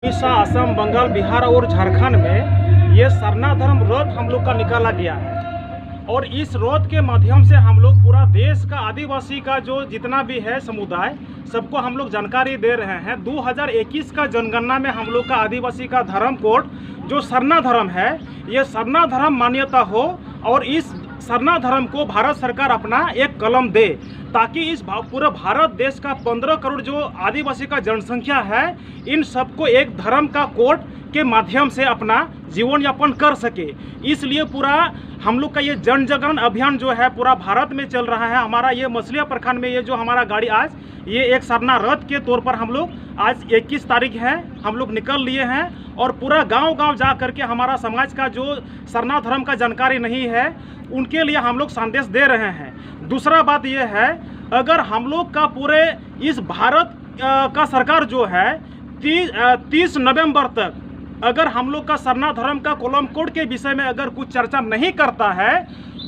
उड़ीसा, असम, बंगाल, बिहार और झारखंड में ये सरना धर्म रथ हम लोग का निकाला गया है और इस रथ के माध्यम से हम लोग पूरा देश का आदिवासी का जो जितना भी है समुदाय सबको हम लोग जानकारी दे रहे हैं। 2021 का जनगणना में हम लोग का आदिवासी का धर्म कोड जो सरना धर्म है, ये सरना धर्म मान्यता हो और इस सरना धर्म को भारत सरकार अपना एक कलम दे ताकि इस पूरे भारत देश का 15 करोड़ जो आदिवासी का जनसंख्या है, इन सबको एक धर्म का कोड के माध्यम से अपना जीवन यापन कर सके। इसलिए पूरा हम लोग का ये जन जागरण अभियान जो है पूरा भारत में चल रहा है। हमारा ये मछलिया प्रखंड में ये जो हमारा गाड़ी आज ये एक सरना रथ के तौर पर हम लोग आज 21 तारीख है हम लोग निकल लिए हैं और पूरा गांव-गांव जा करके हमारा समाज का जो सरना धर्म का जानकारी नहीं है उनके लिए हम लोग संदेश दे रहे हैं। दूसरा बात ये है, अगर हम लोग का पूरे इस भारत का सरकार जो है 30 नवंबर तक अगर हम लोग का सरना धर्म का कोलम कोड के विषय में अगर कुछ चर्चा नहीं करता है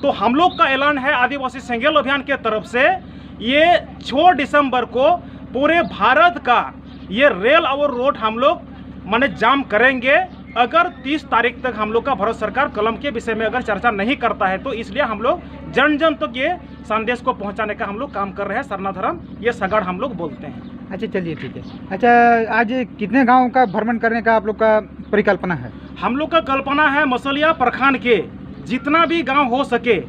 तो हम लोग का ऐलान है आदिवासी सेंगेल अभियान के तरफ से ये 6 दिसंबर को पूरे भारत का ये रेल और रोड हम लोग माने जाम करेंगे अगर 30 तारीख तक हम लोग का भारत सरकार कलम के विषय में अगर चर्चा नहीं करता है। तो इसलिए हम लोग जन जन तक ये संदेश को पहुंचाने का हम लोग काम कर रहे हैं। सरना धर्म ये सगड़ हम लोग बोलते हैं। अच्छा चलिए ठीक है। अच्छा आज कितने गांव का भ्रमण करने का आप लोग का परिकल्पना है? हम लोग का कल्पना है मछलिया प्रखंड के जितना भी गाँव हो सके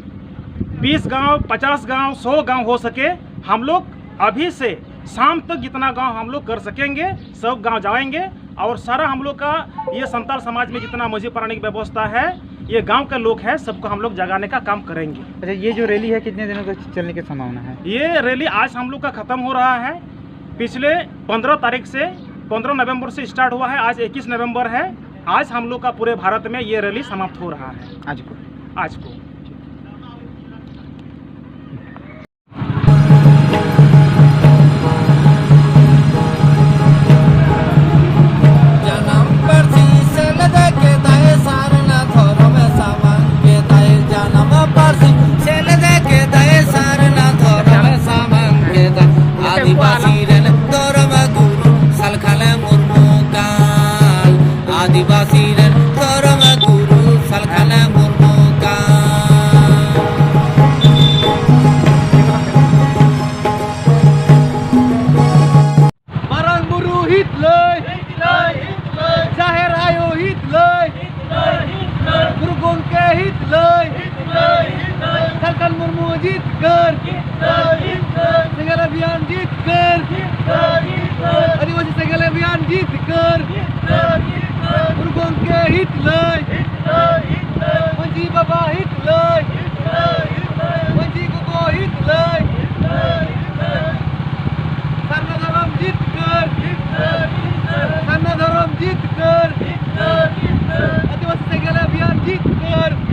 20 गाँव 50 गाँव 100 गाँव हो सके हम लोग अभी से शाम तक जितना गांव हम लोग कर सकेंगे सब गांव जाएंगे और सारा हम लोग का ये संताल समाज में जितना मस्जिद प्राणिक व्यवस्था है ये गांव के लोग हैं सबको हम लोग जगाने का काम करेंगे। अच्छा ये जो रैली है कितने दिनों तक चलने की संभावना है? ये रैली आज हम लोग का ख़त्म हो रहा है। पिछले 15 तारीख से 15 नवंबर से स्टार्ट हुआ है, आज 21 नवंबर है। आज हम लोग का पूरे भारत में ये रैली समाप्त हो रहा है आज को। आदिवासी धर्म गुरु सलखन मुर्मू का Barang buruh Hitler, Zahir Ayo Hitler, Guru Gongke Hitler, Salkan Murmu जीतकर, सेंगेल अभियान जीतकर, आदिवासी सेंगेल अभियान जीतकर, गुरु गोंके हिटलर, मंजी बाबा हिटलर, मंजी गुगो हिटलर, सरना धर्म जीतकर, सरना धर्म जीतकर, आदिवासी सेंगेल अभियान जीतकर।